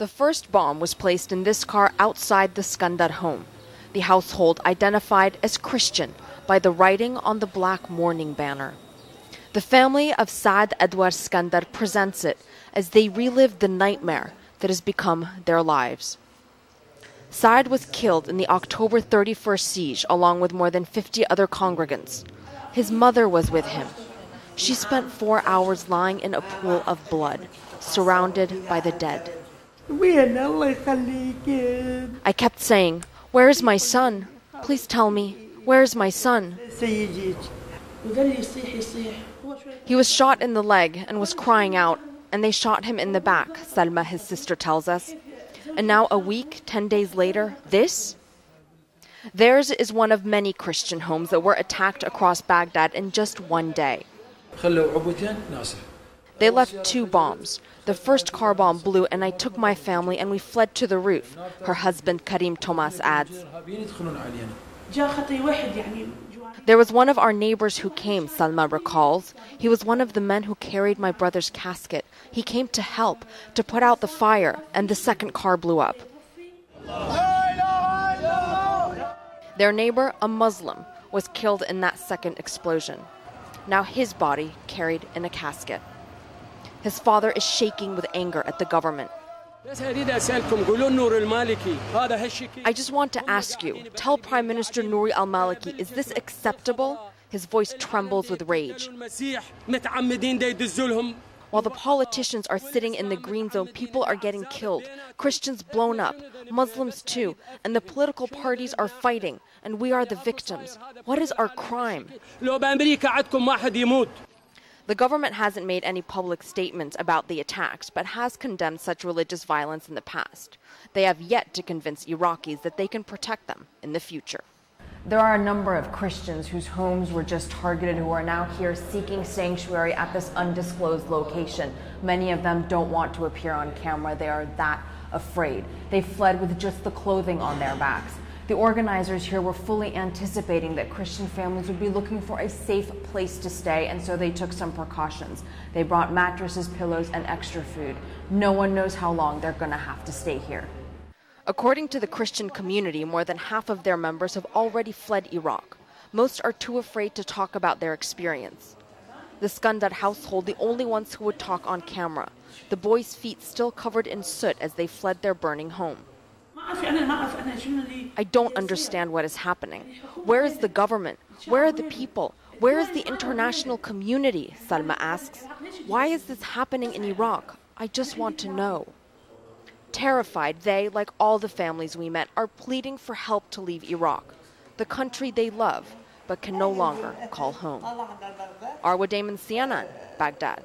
The first bomb was placed in this car outside the Skandar home. The household identified as Christian by the writing on the black mourning banner. The family of Saad Edward Skandar presents it as they relive the nightmare that has become their lives. Saad was killed in the October 31st siege along with more than 50 other congregants. His mother was with him. She spent 4 hours lying in a pool of blood, surrounded by the dead. I kept saying, "Where is my son? Please tell me, where is my son?" He was shot in the leg and was crying out, and they shot him in the back, Salma, his sister, tells us. And now a week, 10 days later, this? Theirs is one of many Christian homes that were attacked across Baghdad in just one day. They left 2 bombs. The first car bomb blew and I took my family and we fled to the roof, her husband Karim Thomas adds. There was one of our neighbors who came, Salma recalls. He was one of the men who carried my brother's casket. He came to help, to put out the fire, and the second car blew up. Their neighbor, a Muslim, was killed in that second explosion. Now his body carried in a casket. His father is shaking with anger at the government. I just want to ask you, tell Prime Minister Nouri al-Maliki, is this acceptable? His voice trembles with rage. While the politicians are sitting in the green zone, people are getting killed, Christians blown up, Muslims too, and the political parties are fighting, and we are the victims. What is our crime? The government hasn't made any public statements about the attacks, but has condemned such religious violence in the past. They have yet to convince Iraqis that they can protect them in the future. There are a number of Christians whose homes were just targeted who are now here seeking sanctuary at this undisclosed location. Many of them don't want to appear on camera. They are that afraid. They fled with just the clothing on their backs. The organizers here were fully anticipating that Christian families would be looking for a safe place to stay, and so they took some precautions. They brought mattresses, pillows, and extra food. No one knows how long they're going to have to stay here. According to the Christian community, more than half of their members have already fled Iraq. Most are too afraid to talk about their experience. The Skandar household, the only ones who would talk on camera. The boys' feet still covered in soot as they fled their burning home. I don't understand what is happening. Where is the government? Where are the people? Where is the international community? Salma asks. Why is this happening in Iraq? I just want to know. Terrified, they, like all the families we met, are pleading for help to leave Iraq, the country they love, but can no longer call home. Arwa Damon, CNN, Baghdad.